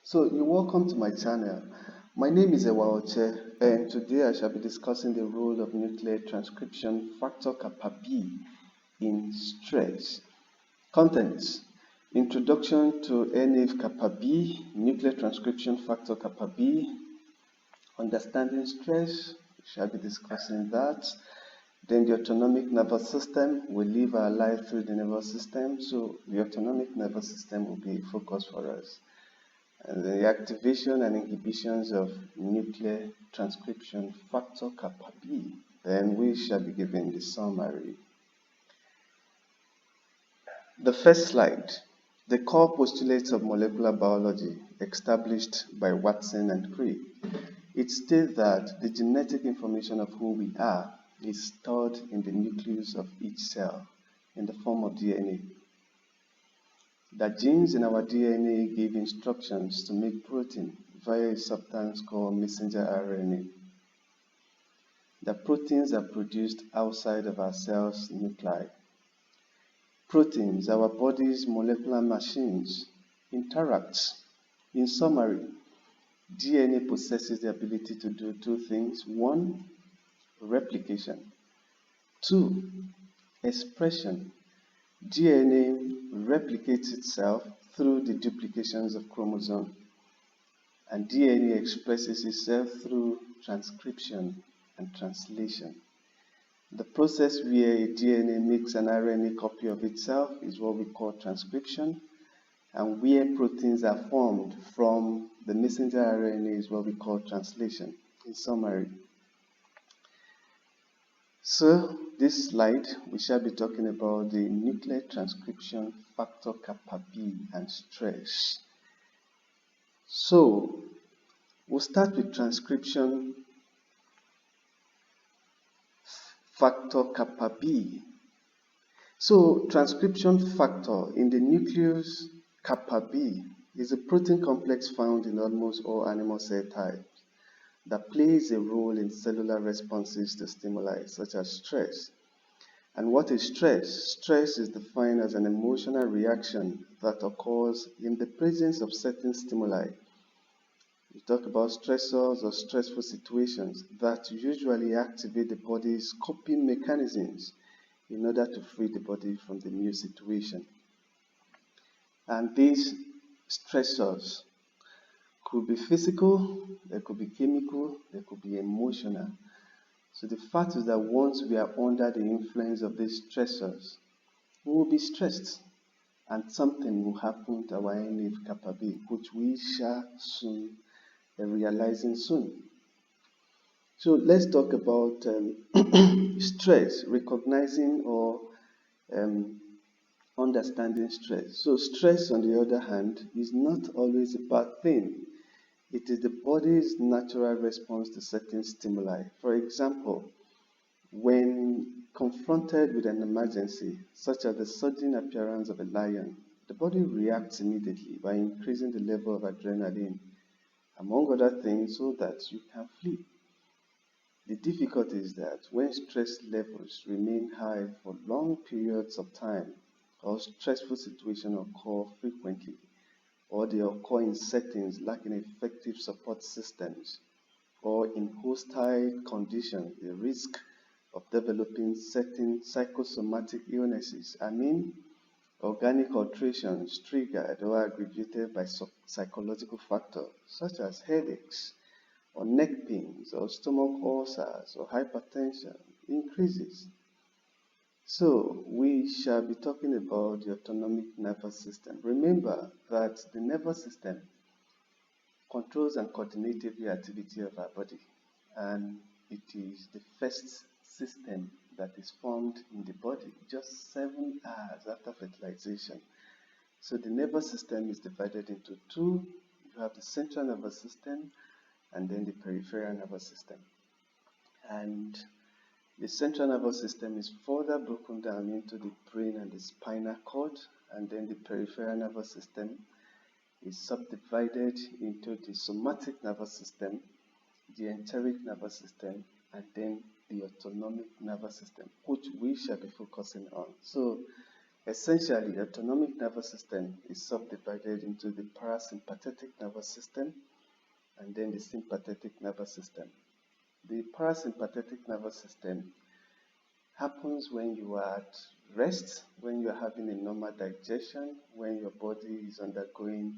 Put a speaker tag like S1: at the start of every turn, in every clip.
S1: So you're welcome to my channel. My name is Ewaoche, and today I shall be discussing the role of nuclear transcription factor KAPPA-B in stress. Contents: Introduction to NF-kB, nuclear transcription factor KAPPA-B, understanding stress, we shall be discussing that. Then the autonomic nervous system, we live our life through the nervous system, so the autonomic nervous system will be a focus for us. And the activation and inhibitions of nuclear transcription factor KAPPA-B. Then we shall be given the summary. The first slide, the core postulates of molecular biology established by Watson and Crick. It states that the genetic information of who we are is stored in the nucleus of each cell in the form of DNA. The genes in our DNA give instructions to make protein via a substance called messenger RNA. The proteins are produced outside of our cells' nuclei. Proteins, our body's molecular machines, interact. In summary, DNA possesses the ability to do two things. One, replication. Two, expression. DNA replicates itself through the duplications of chromosomes, and DNA expresses itself through transcription and translation. The process where a DNA makes an RNA copy of itself is what we call transcription, and where proteins are formed from the messenger RNA is what we call translation. In summary, so this slide, we shall be talking about the nuclear transcription factor KAPPA-B and stress. So we'll start with transcription factor KAPPA-B. So transcription factor in the nucleus KAPPA-B is a protein complex found in almost all animal cell types that plays a role in cellular responses to stimuli such as stress. And what is stress? Stress is defined as an emotional reaction that occurs in the presence of certain stimuli. We talk about stressors or stressful situations that usually activate the body's coping mechanisms in order to free the body from the new situation. And these stressors could be physical, they could be chemical, they could be emotional. So the fact is that once we are under the influence of these stressors, we will be stressed and something will happen to our NF-kB, which we shall soon be realizing soon. So let's talk about stress, recognizing or understanding stress. So stress, on the other hand, is not always a bad thing. It is the body's natural response to certain stimuli. For example, when confronted with an emergency, such as the sudden appearance of a lion, the body reacts immediately by increasing the level of adrenaline, among other things, so that you can flee. The difficulty is that when stress levels remain high for long periods of time, or stressful situations occur frequently, or they occur in settings lacking effective support systems, or in hostile conditions, the risk of developing certain psychosomatic illnesses, organic alterations triggered or aggravated by psychological factors such as headaches, or neck pains, or stomach ulcers, or hypertension increases. So we shall be talking about the autonomic nervous system. Remember that the nervous system controls and coordinates every activity of our body, and it is the first system that is formed in the body just 7 hours after fertilization. So the nervous system is divided into two. You have the central nervous system and then the peripheral nervous system. And the central nervous system is further broken down into the brain and the spinal cord, and then the peripheral nervous system is subdivided into the somatic nervous system, the enteric nervous system, and then the autonomic nervous system, which we shall be focusing on. So Essentially, autonomic nervous system is subdivided into the parasympathetic nervous system and then the sympathetic nervous system. The parasympathetic nervous system happens when you are at rest, when you are having a normal digestion, when your body is undergoing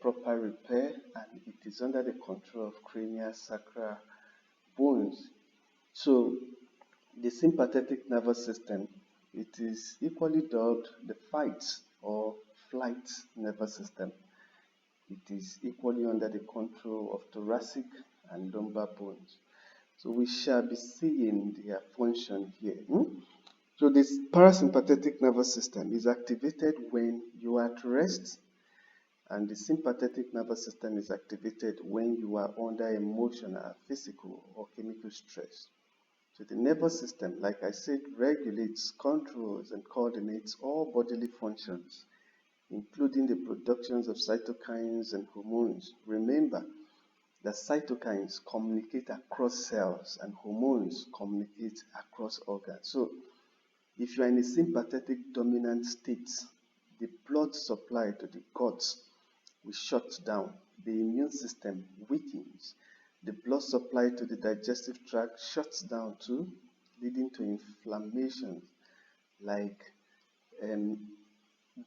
S1: proper repair, and it is under the control of cranial sacral bones. So the sympathetic nervous system, it is equally dubbed the fight or flight nervous system. It is equally under the control of thoracic and lumbar bones. So we shall be seeing their function here. So this parasympathetic nervous system is activated when you are at rest, and the sympathetic nervous system is activated when you are under emotional, physical, or chemical stress. So the nervous system, like I said, regulates, controls, and coordinates all bodily functions, including the productions of cytokines and hormones. Remember that cytokines communicate across cells and hormones communicate across organs. So if you are in a sympathetic dominant state, the blood supply to the guts will shut down. The immune system weakens. The blood supply to the digestive tract shuts down too, leading to inflammation like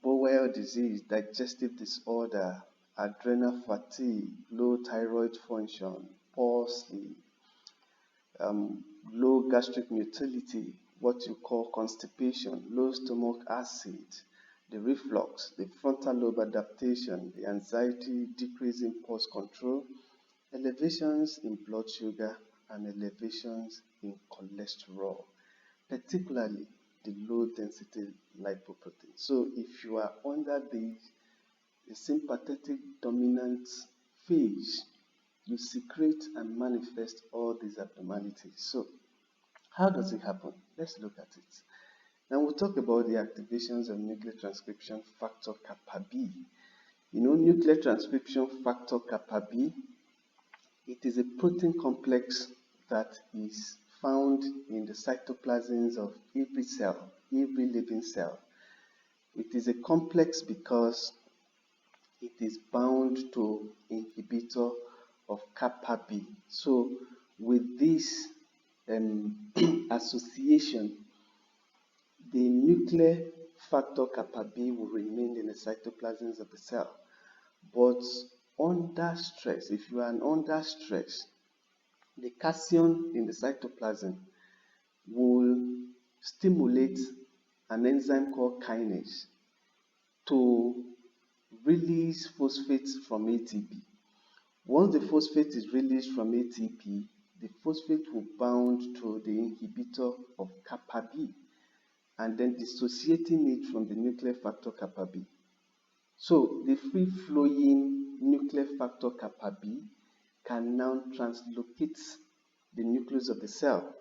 S1: bowel disease, digestive disorder, adrenal fatigue, low thyroid function, poor sleep, low gastric motility, what you call constipation, low stomach acid, the reflux, the frontal lobe adaptation, the anxiety, decrease in pulse control, elevations in blood sugar, and elevations in cholesterol, particularly the low density lipoprotein. So if you are under the sympathetic dominant phase, you secrete and manifest all these abnormalities. So how does it happen? Let's look at it. Now we'll talk about the activations of nuclear transcription factor KAPPA-B. Nuclear transcription factor KAPPA-B, it is a protein complex that is found in the cytoplasms of every cell, every living cell. It is a complex because it is bound to inhibitor of KAPPA-B. So with this association, the nuclear factor KAPPA-B will remain in the cytoplasms of the cell. But under stress, if you are under stress, the calcium in the cytoplasm will stimulate an enzyme called kinase to release phosphates from ATP. Once the phosphate is released from ATP, the phosphate will bind to the inhibitor of KAPPA-B and then dissociating it from the nuclear factor KAPPA-B. So the free-flowing nuclear factor KAPPA-B can now translocate the nucleus of the cell.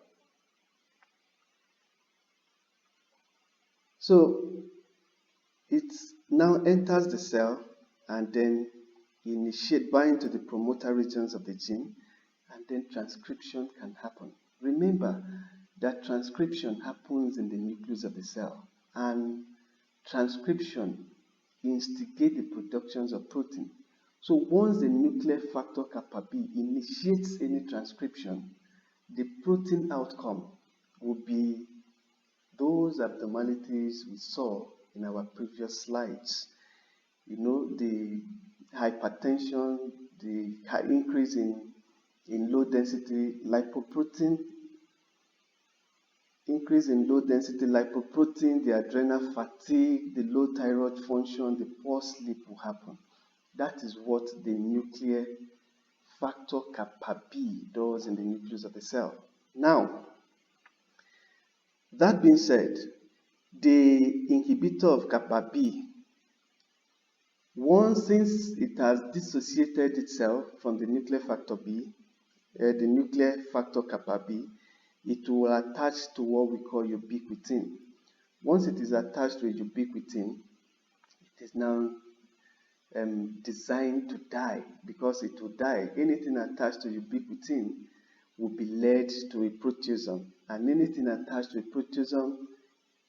S1: So it now enters the cell and then bind to the promoter regions of the gene, and then transcription can happen. Remember that transcription happens in the nucleus of the cell, and transcription instigates the productions of protein. So once the nuclear factor KAPPA-B initiates any transcription, the protein outcome will be those abnormalities we saw in our previous slides. The hypertension, the increase in low density lipoprotein, the adrenal fatigue, the low thyroid function, the poor sleep will happen. That is what the nuclear factor KAPPA-B does in the nucleus of the cell. Now, that being said, the inhibitor of KAPPA-B, since it has dissociated itself from the nuclear factor KAPPA-B, it will attach to what we call ubiquitin. Once it is attached to a ubiquitin, it is now designed to die, because it will die. Anything attached to ubiquitin will be led to a proteasome, and anything attached to a proteasome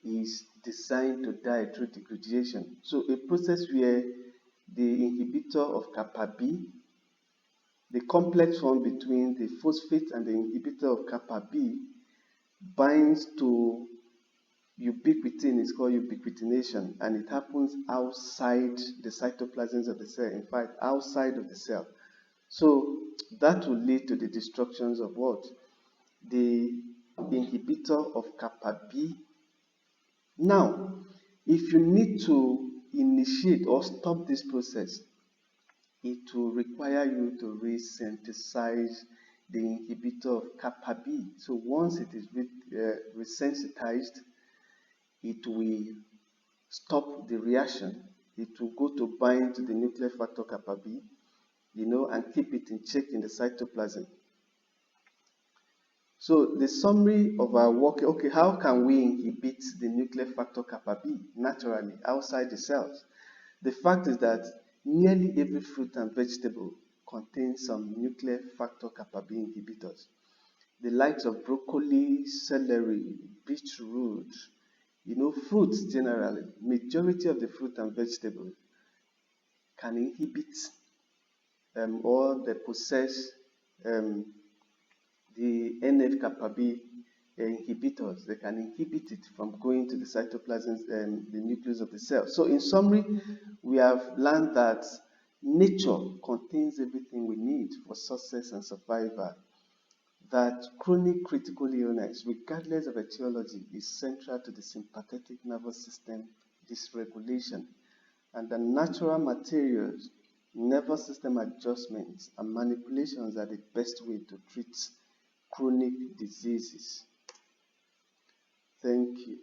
S1: is designed to die through degradation. So a process where the inhibitor of kappa B, the complex form between the phosphate and the inhibitor of kappa B, binds to ubiquitin, is called ubiquitination, and it happens outside the cytoplasms of the cell, in fact, outside of the cell. So that will lead to the destructions of what? The inhibitor of kappa B. Now, if you need to initiate or stop this process, it will require you to resynthesize the inhibitor of kappa B. So once it is resensitized, it will stop the reaction. It will go to bind to the nuclear factor kappa B, and keep it in check in the cytoplasm. So the summary of our work, okay, how can we inhibit the nuclear factor kappa B naturally outside the cells? The fact is that nearly every fruit and vegetable contains some nuclear factor kappa B inhibitors. The likes of broccoli, celery, beetroot, fruits generally, majority of the fruit and vegetables can inhibit or they possess the NF-kB inhibitors. They can inhibit it from going to the cytoplasm and the nucleus of the cell. So in summary, we have learned that nature contains everything we need for success and survival. That chronic critical illness, regardless of etiology, is central to the sympathetic nervous system dysregulation, and the natural materials, nervous system adjustments, and manipulations are the best way to treat chronic diseases. Thank you.